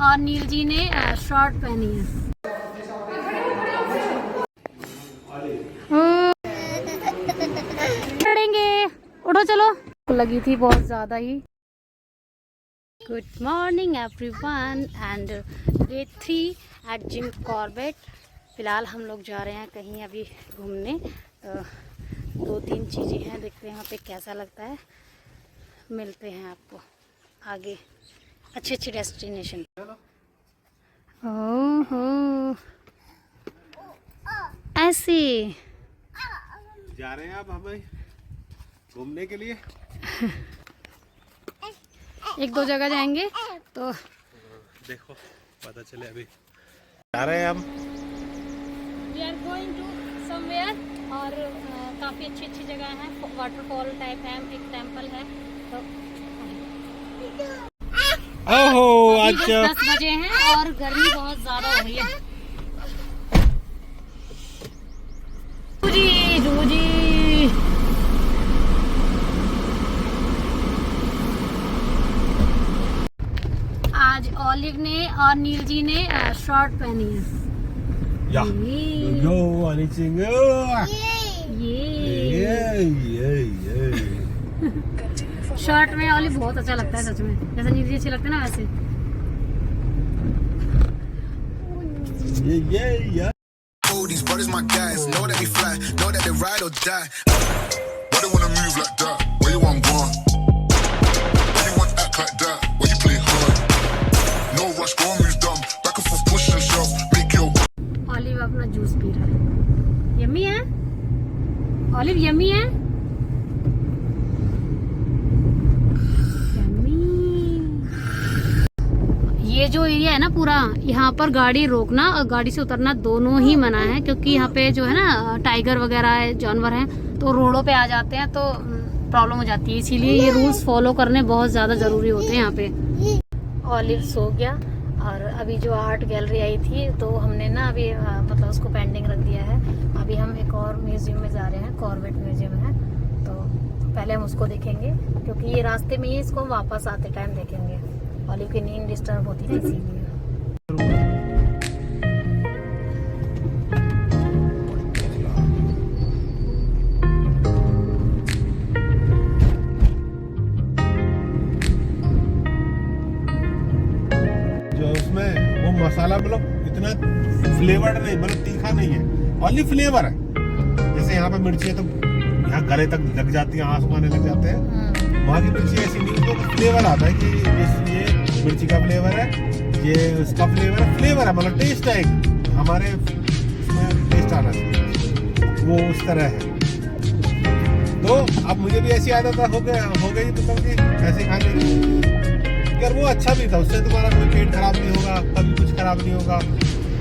और नील जी ने शॉर्ट पहनी है। चढ़ेंगे, उठो चलो। लगी थी बहुत ज़्यादा ही। Good morning everyone and day 3 at Jim Corbett. फ़िलहाल हम लोग जा रहे हैं कहीं अभी घूमने, तो 2-3 चीज़ें हैं, देखते हैं यहाँ पे कैसा लगता है। मिलते हैं आपको आगे अच्छे डेस्टिनेशन। ओहो, ऐसे जा रहे हैं आप हमें घूमने के लिए। 1-2 जगह जाएंगे तो देखो पता चले। अभी जा रहे हैं हम। We are going to somewhere और काफ़ी अच्छी जगह है, वाटरफॉल टाइप है, एक टेम्पल है। तो ओहो, अभी अच्छा 10 बजे हैं और गर्मी बहुत ज़्यादा हो रही है। जूजी आज ऑलिव ने और नील जी ने शॉर्ट पहनी है। या यो ये शर्ट में ऑलिव बहुत अच्छा लगता है सच में, जैसे नील जी अच्छे लगते हैं ना वैसे। ये Oh, these brothers my guys, know that we fly, know that they ride or die. Why they wanna move like that? Where you want gone? Why you want act like that? Why you play hard? No rush, go and move dumb. Back and forth, push and shove, make your. Olive अपना juice P रहा है। Yummy है olive, yummy है। ये जो area है ना पूरा, यहाँ पर गाड़ी रोकना और गाड़ी से उतरना दोनों ही मना है, क्योंकि यहाँ पे जो है ना टाइगर वगैरह है, जानवर हैं, तो रोडों पे आ जाते हैं तो प्रॉब्लम हो जाती है। इसीलिए ये रूल्स फॉलो करने बहुत ज़्यादा ज़रूरी होते हैं यहाँ पे। ऑलिव सो गया और अभी जो आर्ट गैलरी आई थी तो हमने ना अभी मतलब उसको पेंडिंग रख दिया है। अभी हम एक और म्यूज़ियम में जा रहे हैं, कॉर्बेट म्यूज़ियम है, तो पहले हम उसको देखेंगे क्योंकि ये रास्ते में ही इसको वापस आते टाइम देखेंगे। ऑलिव की नींद डिस्टर्ब होती थी इसीलिए। जो उसमें वो मसाला मतलब इतना फ्लेवर्ड नहीं, मतलब तीखा नहीं है, ओनली फ्लेवर है। जैसे यहाँ पे मिर्ची है तो यहाँ गले तक लग जाती है, आंसू आने लग जाते हैं। वहाँ की मिर्ची ऐसी नहीं, तो फ्लेवर आता है कि ये मिर्ची का फ्लेवर है, ये उसका फ्लेवर है, मतलब टेस्ट है। हमारे इसमें टेस्ट आना चाहिए, वो उस तरह है। तो अब मुझे भी ऐसी आदत हो गई मतलब कि ऐसे खाने की। यार वो अच्छा भी था, उससे तुम्हारा कोई पेट खराब नहीं होगा, कभी कुछ खराब नहीं होगा,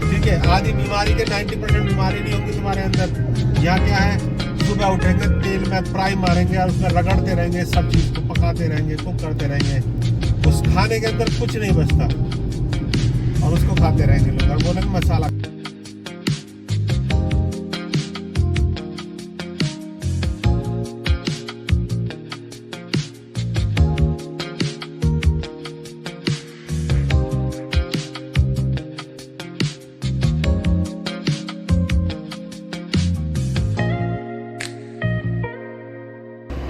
ठीक है। आधी बीमारी के 90% बीमारी नहीं होगी तुम्हारे अंदर। यहाँ क्या है, सुबह उठेंगे तेल में फ्राई मारेंगे और उसमें रगड़ते रहेंगे, सब चीज़ को पकाते रहेंगे, कुक करते रहेंगे, उस खाने के अंदर कुछ नहीं बचता और उसको खाते रहेंगे लोग और बोलेंगे मसाला।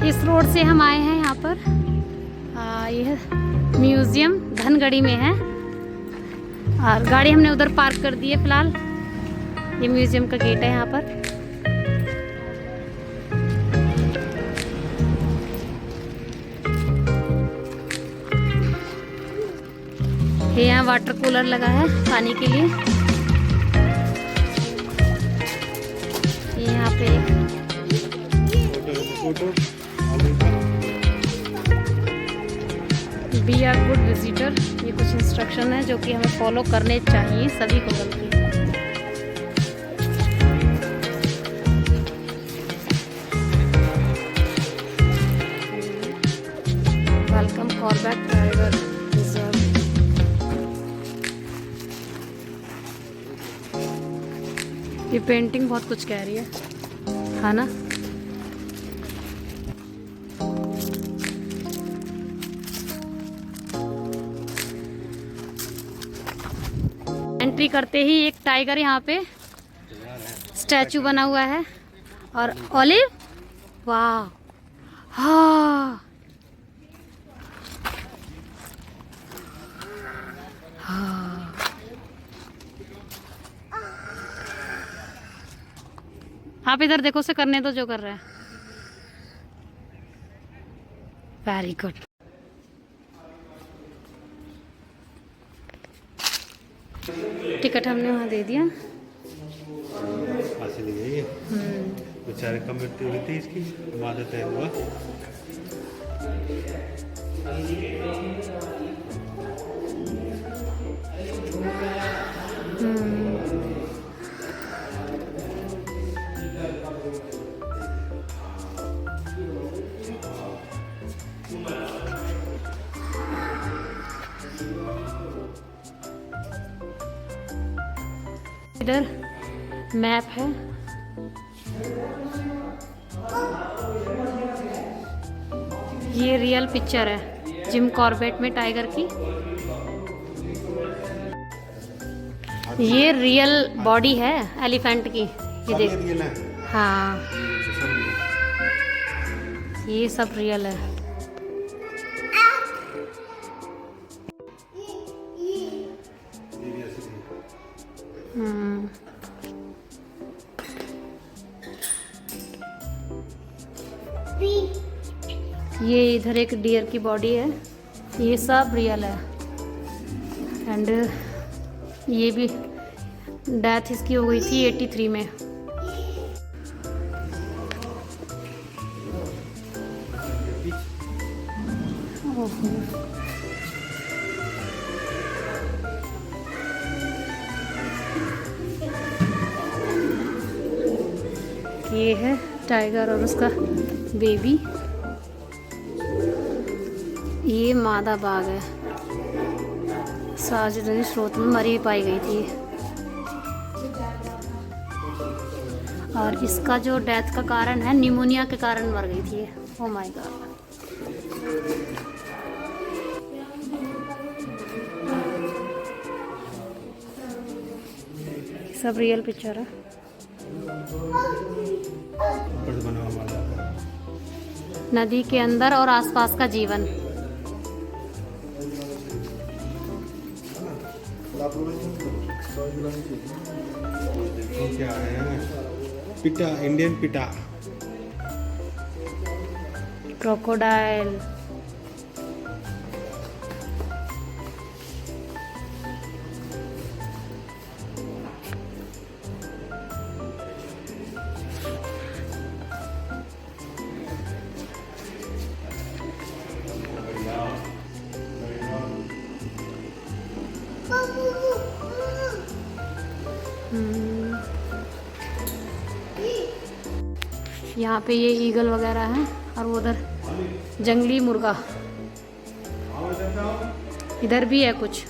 इस रोड से हम आए हैं यहाँ पर। यह म्यूज़ियम धनगढ़ी में है और गाड़ी हमने उधर पार्क कर दी है फिलहाल। ये म्यूज़ियम का गेट है यहाँ पर। ये यहाँ वाटर कूलर लगा है पानी के लिए। यहाँ पे बी आर गुड विजिटर, ये कुछ इंस्ट्रक्शन है जो कि हमें फॉलो करने चाहिए सभी को बल्कि। Welcome Corbett tiger reserve. ये पेंटिंग बहुत कुछ कह रही है ना। एंट्री करते ही एक टाइगर यहाँ पे स्टैचू बना हुआ है। और ऑलिव, वाह, हाँ हाँ। आप इधर देखो, उसे करने दो जो कर रहा है। Very good. टिकट हमने वहाँ दे दिया। हासिल गई है बेचारे, कमेटी हुई थी इसकी, मादे तय हुआ। इधर मैप है। ये रियल पिक्चर है जिम कॉर्बेट में टाइगर की। ये रियल बॉडी है एलिफेंट की। ये देख, हाँ ये सब रियल है। ये इधर एक डियर की बॉडी है। ये सब रियल है। एंड ये भी डेथ इसकी हो गई थी 83 में। ये है टाइगर और उसका बेबी। ये मादा बाघ है, सार्वजनिक स्रोत में मरी पाई गई थी। और इसका जो डेथ का कारण है, निमोनिया के कारण मर गई थी। Oh my God. सब रियल पिक्चर है। नदी के अंदर और आसपास का जीवन। क्या है? पिटा, इंडियन पिटा, क्रोकोडाइल। यहाँ पे ये ईगल वगैरह हैं और उधर जंगली मुर्गा। इधर भी है कुछ।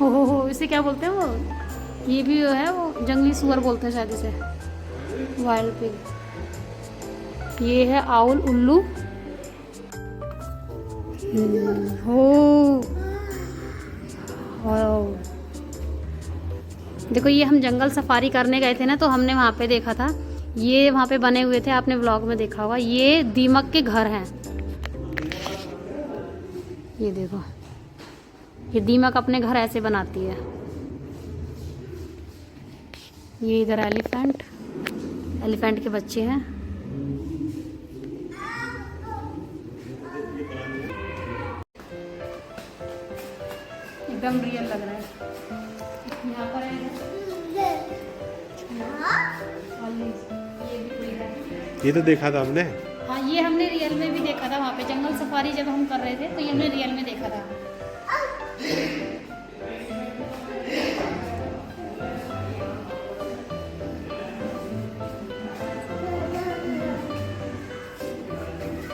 हो इसे क्या बोलते हैं वो? ये भी है वो जंगली सुअर बोलते हैं शायद इसे, वाइल्ड पिग। ये है आउल उल्लू। हो देखो, ये हम जंगल सफारी करने गए थे ना, तो हमने वहाँ पे देखा था। ये वहाँ पे बने हुए थे, आपने व्लॉग में देखा होगा। ये दीमक के घर हैं। ये देखो, ये दीमक अपने घर ऐसे बनाती है। ये इधर एलिफेंट, एलिफेंट के बच्चे हैं। एकदम रियल लग रहा है। यहाँ पर है, ये तो देखा था हमने। हाँ, ये हमने रियल में भी देखा था। वहाँ पे जंगल सफारी जब हम कर रहे थे तो ये हमने रियल में देखा था।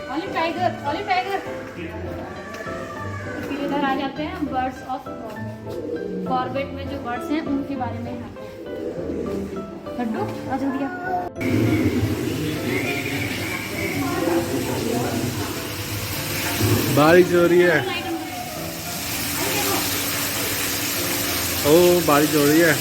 Olive tiger, olive tiger. फिर इधर आ जाते हैं बर्ड्स ऑफ कॉर्बेट में जो बर्ड्स हैं उनके बारे में। यहाँ लड्डू आ जल्दी आ। बारिश हो रही है। ओ बारिश हो रही है।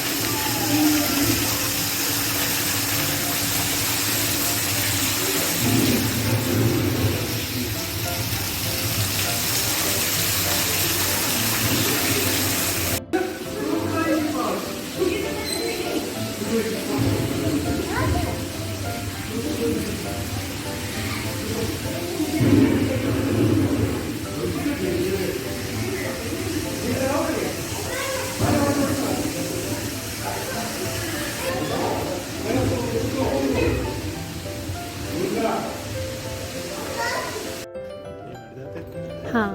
हाँ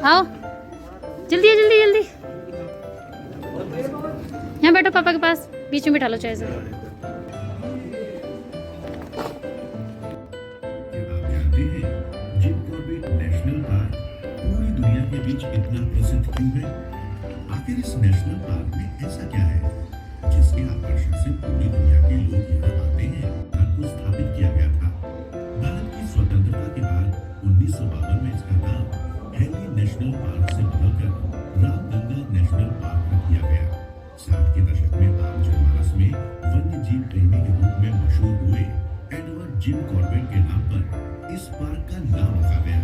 आओ जल्दी जल्दी जल्दी, यहाँ बैठो पापा के पास, बीच में बिठा लो चाहे से। क्या आप जानते हैं जिम कॉर्बेट नेशनल पार्क पूरी दुनिया के बीच इतना प्रसिद्ध क्यों है? आखिर इस नेशनल पार्क में ऐसा क्या है जिसके आकर्षण से पूरी दुनिया के लोग यहाँ आते हैं? पार्क को स्थापित किया गया था भारत की स्वतंत्रता के बाद 1952 में। इसका नाम हेली नेशनल पार्क से बदलकर रामगंगा नेशनल पार्क रख दिया गया। 60 के दशक में आम जनमानस में वन्य जीव प्रेमी के रूप में मशहूर हुए एडवर्ड जिम कॉर्बेट के नाम पर इस पार्क का नाम रखा गया।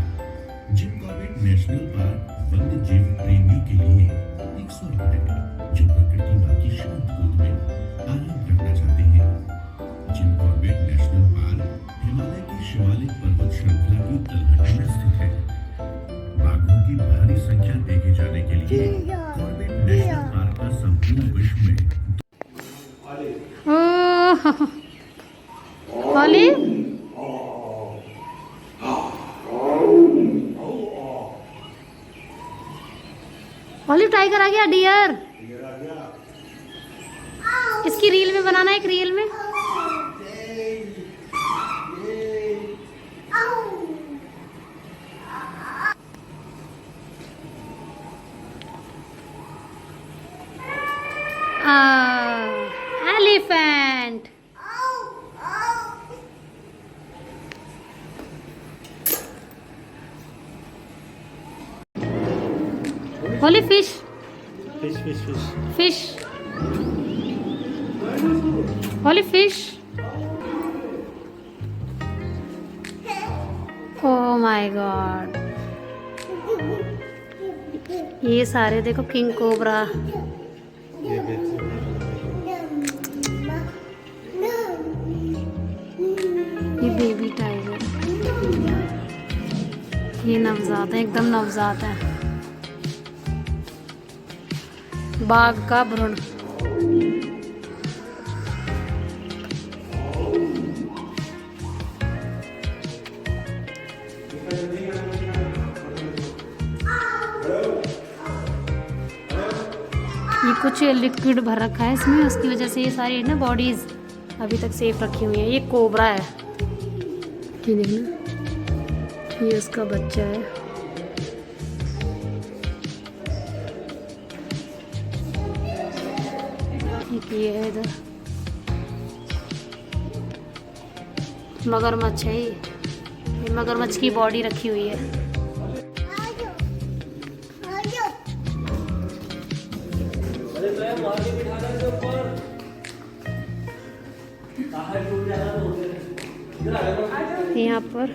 जिम कॉर्बेट नेशनल पार्क वन्य जीव प्रेमियों के लिए एक स्वर्ग है जो प्रकृति माँ की शांत गोद में आराम करना चाहते हैं। Jim Corbett national park Himalaya की शिवालिक पर्वत श्रृंखला की तलहटी में स्थित है। बाघों की भारी संख्या देखे जाने के लिए कॉर्बेट नेशनल पार्क का संपूर्ण विश्व में ओली ओली टाइगर आ गया, डियर। इसकी रील में बनाना है, एक रील में। Elephant. Holi fish fish fish fish fish Holi fish. Oh my God, ये सारे देखो किंग कोबरा। ये बेबी टाइगर, ये नवजात है, एकदम नवजात है। बाघ का भ्रूण। ये कुछ लिक्विड भर रखा है इसमें, उसकी वजह से ये सारी ना बॉडीज अभी तक सेफ रखी हुई है। ये कोबरा है, ये देखना, ये उसका बच्चा है। एक ये है इधर, मगरमच्छ है ये मगरमच्छ की बॉडी रखी हुई है। यहाँ पर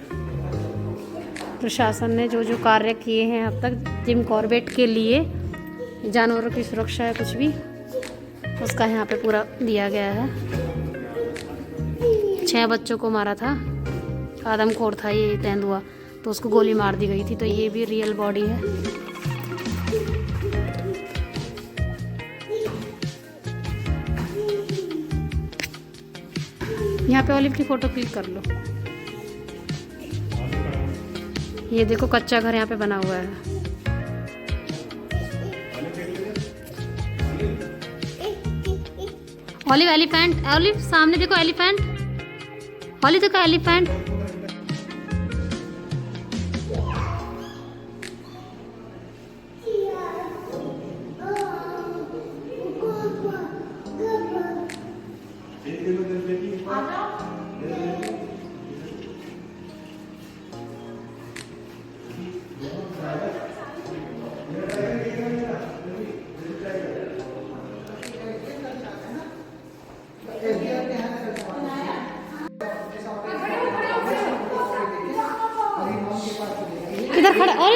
प्रशासन ने जो जो कार्य किए हैं अब तक जिम कॉर्बेट के लिए, जानवरों की सुरक्षा है कुछ भी, उसका यहाँ पे पूरा दिया गया है। 6 बच्चों को मारा था, आदमखोर था ये तेंदुआ, तो उसको गोली मार दी गई थी। तो ये भी रियल बॉडी है। यहाँ पे ऑलिव की फोटो क्लिक कर लो। ये देखो कच्चा घर यहाँ पे बना हुआ है। ऑलिव एलिफेंट, ऑलिव सामने देखो एलिफेंट, ऑलिव देखो एलिफेंट।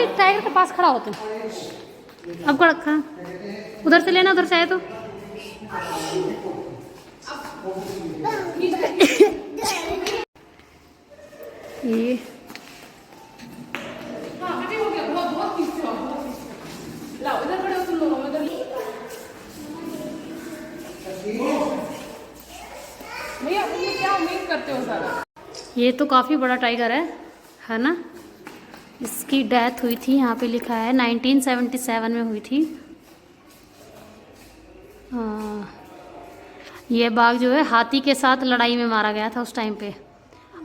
ओली टाइगर के पास खड़ा हो तुम। अब खड़ा खड़ा उधर से लेना, उधर से आए तो। ये क्या उम्मीद करते हो सारा? ये तो काफ़ी बड़ा टाइगर है ना। इसकी डेथ हुई थी, यहाँ पे लिखा है 1977 में हुई थी। ये बाघ जो है हाथी के साथ लड़ाई में मारा गया था उस टाइम पे,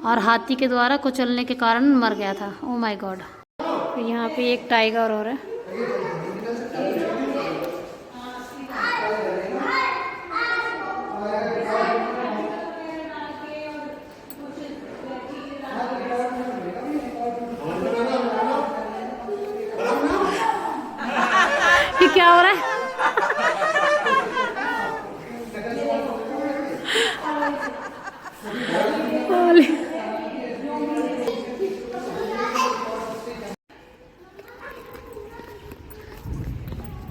और हाथी के द्वारा कुचलने के कारण मर गया था। Oh my God. यहाँ पे एक टाइगर और है। ये क्या हो रहा है?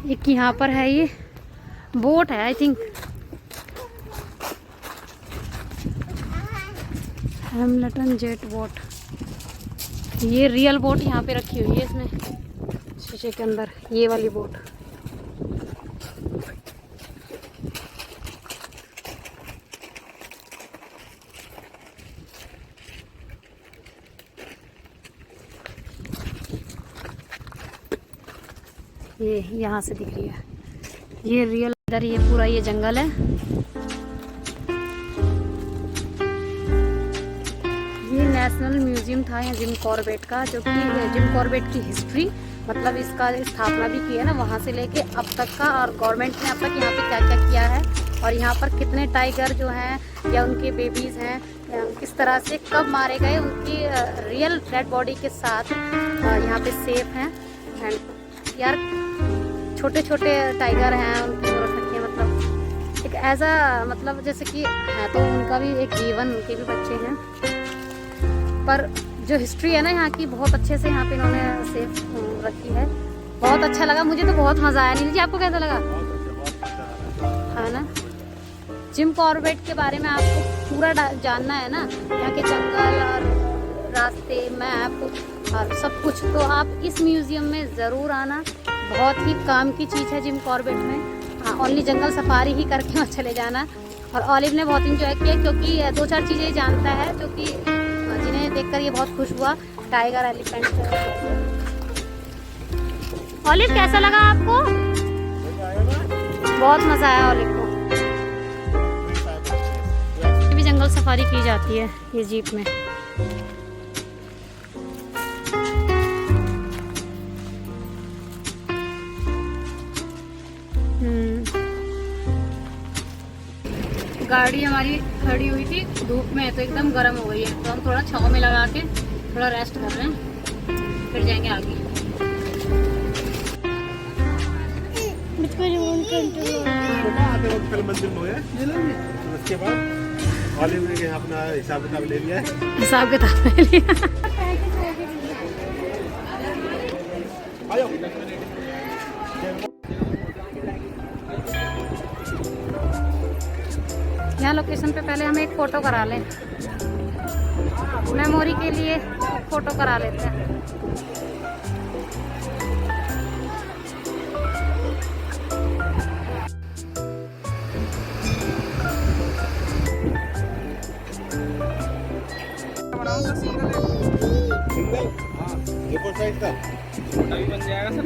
एक यहाँ पर है, ये बोट है I think, Hamilton jet boat. ये रियल बोट यहाँ पे रखी हुई है इसमें शीशे के अंदर, ये वाली बोट। ये यहाँ से दिख रही है, ये रियल। इधर ये पूरा ये जंगल है। ये नेशनल म्यूजियम था यहाँ जिम कॉर्बेट का, जो कि जिम कॉर्बेट की हिस्ट्री, मतलब इसका स्थापना भी की है ना वहाँ से लेके अब तक का, और गवर्नमेंट ने अब तक यहाँ पे क्या क्या किया है, और यहाँ पर कितने टाइगर जो हैं या उनके बेबीज़ हैं, किस तरह से कब मारे गए, उनकी रियल डेड बॉडी के साथ यहाँ पे सेफ हैं। एंड यार छोटे छोटे टाइगर हैं, उनकी वो रखी है, मतलब एक ऐसा, मतलब जैसे कि है तो उनका भी एक जीवन, उनके भी बच्चे हैं, पर जो हिस्ट्री है ना यहाँ की बहुत अच्छे से यहाँ पे इन्होंने सेफ रखी है। बहुत अच्छा लगा मुझे, तो बहुत मज़ा आया। नील जी आपको कैसा लगा? है ना। जिम कॉर्बेट के बारे में आपको पूरा जानना है ना, यहाँ के जंगल और रास्ते, मैप और सब कुछ, तो आप इस म्यूज़ियम में ज़रूर आना। बहुत ही काम की चीज़ है जिम कॉर्बेट में। हाँ, ओनली जंगल सफारी ही करके वहाँ चले जाना। और ऑलिव ने बहुत इंजॉय किया, क्योंकि 2-4 चीज़ें जानता है जो कि जिन्हें देखकर ये बहुत खुश हुआ। Tiger, elephant. ऑलिव कैसा लगा आपको? बहुत मज़ा आया ऑलिव को। ये भी जंगल सफारी की जाती है ये जीप में। गाड़ी हमारी खड़ी हुई थी धूप में, तो एकदम गर्म हो गई है, तो हम थोड़ा छांव में लगा के थोड़ा रेस्ट कर रहे हैं, फिर जाएंगे आगे। उसके बाद ऑलिव ने अपना हिसाब किताब ले लिया है। हिसाब किताब ले लिया। यहाँ लोकेशन पे पहले हम एक फ़ोटो करा लें, मेमोरी के लिए फ़ोटो करा लेते हैं।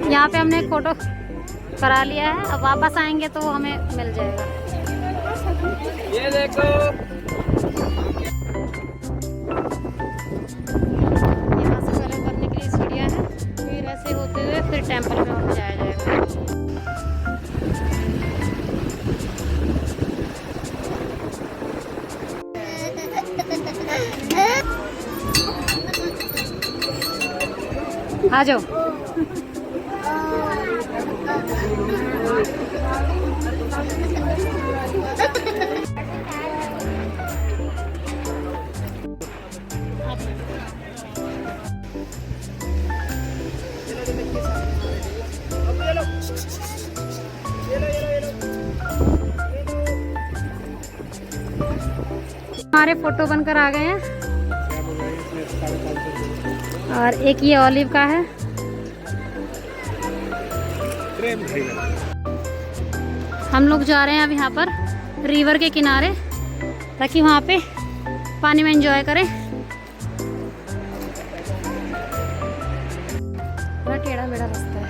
यहाँ पे हमने एक फ़ोटो करा लिया है, अब वापस आएंगे तो हमें मिल जाएगा। ये देखो, यहाँ से पहले उतरने के लिए सीढ़ियाँ हैं, फिर ऐसे होते हुए फिर टेंपल में जाया जाएगा। आ जाओ। हमारे फोटो बनकर आ गए हैं। और एक ये ऑलिव का है। हम लोग जा रहे हैं अब यहाँ पर रिवर के किनारे, ताकि वहाँ पे पानी में एंजॉय करें। बड़ा टेढ़ा मेढ़ा रास्ता है।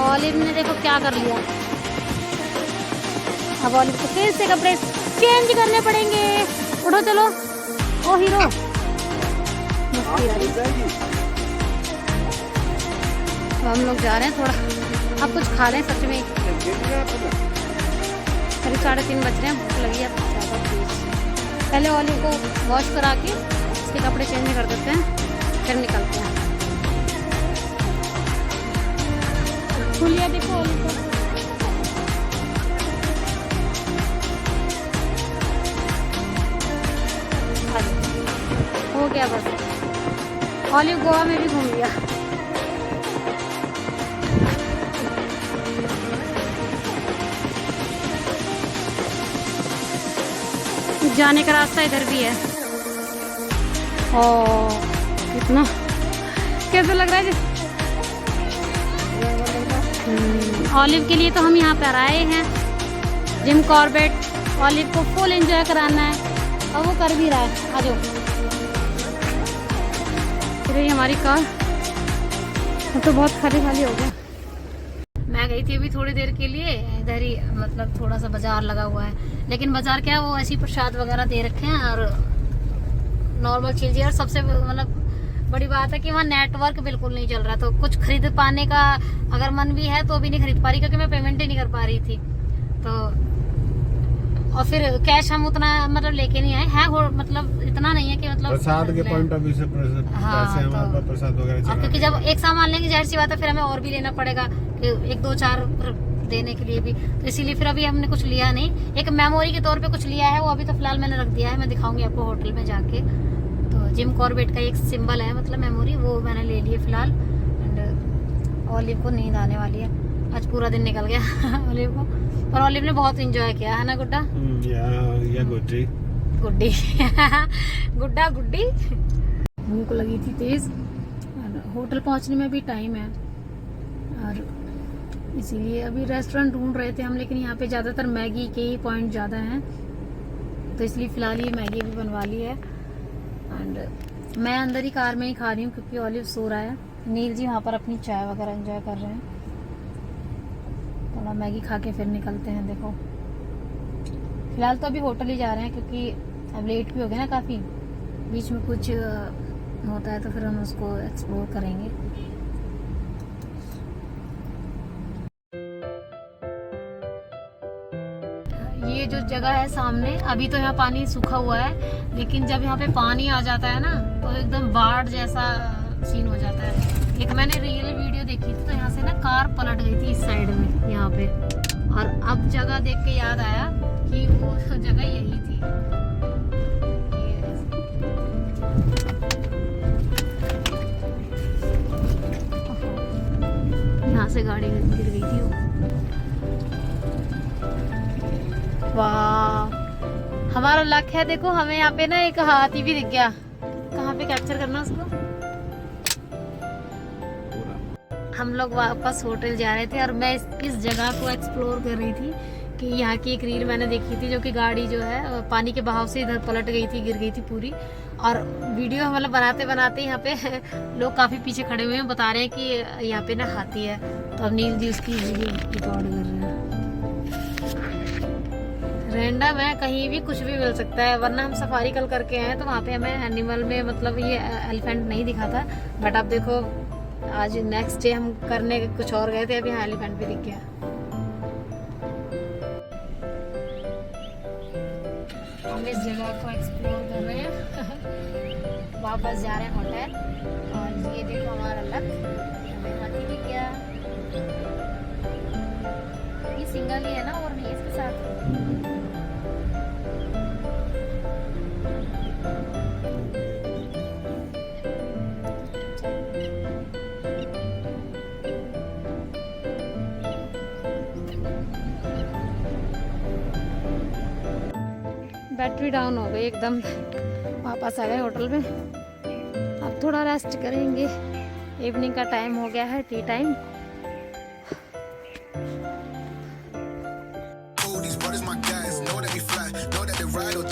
ऑलिव ने देखो क्या कर लिया। अब ऑलिव को फिर से कपड़े चेंज करने पड़ेंगे। उठो चलो, ओ हीरो। तो हम लोग जा रहे हैं, थोड़ा अब कुछ खा लें। सच में करीब 3:30 बज रहे हैं, भूख लगी है ज़्यादा तेज। पहले ऑलिव को वॉश करा के इसके कपड़े चेंज कर देते हैं, फिर निकलते हैं। खुलिया देखो ऑलिव को। हो गया बस, ऑलिव गोवा में भी घूम लिया। जाने का रास्ता इधर भी है। ओ कितना कैसा लग रहा है। ऑलिव के लिए तो हम यहाँ पर आए हैं, जिम कॉर्बेट। ऑलिव को फुल एंजॉय कराना है और वो कर भी रहा है। आ जाओ। फिर हमारी कार तो बहुत खाली खाली हो गया। मैं गई थी अभी थोड़ी देर के लिए, इधर ही मतलब थोड़ा सा बाजार लगा हुआ है, लेकिन बाजार क्या है, वो ऐसी प्रसाद वगैरह दे रखे हैं और नॉर्मल चीज़ें। और सबसे मतलब बड़ी बात है कि वहाँ नेटवर्क बिल्कुल नहीं चल रहा, तो कुछ खरीद पाने का अगर मन भी है तो भी नहीं खरीद पा रही, क्योंकि मैं पेमेंट ही नहीं कर पा रही थी। तो और फिर कैश हम उतना मतलब लेके नहीं आए हैं, मतलब इतना नहीं है कि मतलब प्रसाद के पॉइंट ऑफ व्यू से पैसे हमारे पास प्रसाद वगैरह। और क्योंकि जब एक सामान लेंगे जाहिर सी बात है, फिर हमें और भी लेना पड़ेगा कि 1-2-4 देने के लिए भी। तो इसीलिए फिर अभी हमने कुछ लिया नहीं। एक मेमोरी के तौर पे कुछ लिया है, वो अभी तो फिलहाल मैंने रख दिया है। मैं दिखाऊंगी आपको होटल में जाके। तो जिम कॉर्बेट का एक सिंबल है मतलब मेमोरी, वो मैंने ले लिए फिलहाल। एंड ऑलिव को नींद आने वाली है, आज पूरा दिन निकल गया ऑलिव को। पर ऑलिव ने बहुत एंजॉय किया है ना गुड्डा? या गुड्डी गुड्डी गुड्डा गुड्डी। भूख लगी थी तेज, होटल पहुंचने में भी टाइम है, और इसीलिए अभी रेस्टोरेंट ढूंढ रहे थे हम। लेकिन यहाँ पे ज़्यादातर मैगी के ही पॉइंट ज़्यादा हैं, तो इसलिए फ़िलहाल ये मैगी भी बनवा ली है। एंड मैं अंदर ही कार में ही खा रही हूँ, क्योंकि ऑलिव सो रहा है। नील जी वहाँ पर अपनी चाय वगैरह एंजॉय कर रहे हैं। थोड़ा मैगी खा के फिर निकलते हैं। देखो फिलहाल तो अभी होटल ही जा रहे हैं, क्योंकि अब लेट भी हो गए ना काफ़ी। बीच में कुछ होता है तो फिर हम उसको एक्सप्लोर करेंगे। ये जो जगह है सामने, अभी तो यहाँ पानी सूखा हुआ है, लेकिन जब यहाँ पे पानी आ जाता है ना, तो एकदम बाढ़ जैसा सीन हो जाता है। एक मैंने रियल वीडियो देखी थी, तो यहाँ से ना कार पलट गई थी इस साइड में यहाँ पे। और अब जगह देख के याद आया कि वो जगह यही थी। यहाँ से गाड़ी गिर गई थी वो। वाह, हमारा लक है। देखो हमें यहाँ पे ना एक हाथी भी दिख गया। कहाँ पे कैप्चर करना उसको? हम लोग वापस होटल जा रहे थे, और मैं इस जगह को एक्सप्लोर कर रही थी कि यहाँ की एक रील मैंने देखी थी जो कि गाड़ी जो है पानी के बहाव से इधर पलट गई थी, गिर गई थी पूरी। और वीडियो मतलब बनाते बनाते यहाँ पे लोग काफ़ी पीछे खड़े हुए हैं, बता रहे हैं कि यहाँ पे ना हाथी है। तो अब नील जी उसकी वीडियो रिकॉर्ड कर रहे हैं। रैंडम है, कहीं भी कुछ भी मिल सकता है। वरना हम सफारी कल करके आए तो वहाँ पे हमें एनिमल में मतलब ये एलिफेंट नहीं दिखा था। बट अब देखो आज नेक्स्ट डे हम करने कुछ और गए थे, अभी यहाँ एलिफेंट भी दिख गया। हम इस जगह को एक्सप्लोर कर रहे हैं। वापस जा रहे हैं होटल। और ये देखो हमारा लक, हमें हाथी दिख गया। ये सिंगल ही है ना, और नहीं इसके साथ। बैटरी डाउन हो गई एकदम। वापस आ गए होटल में। अब थोड़ा रेस्ट करेंगे, इवनिंग का टाइम हो गया है, T time. Oh, these brothers my guys, know that we fly, know that they ride or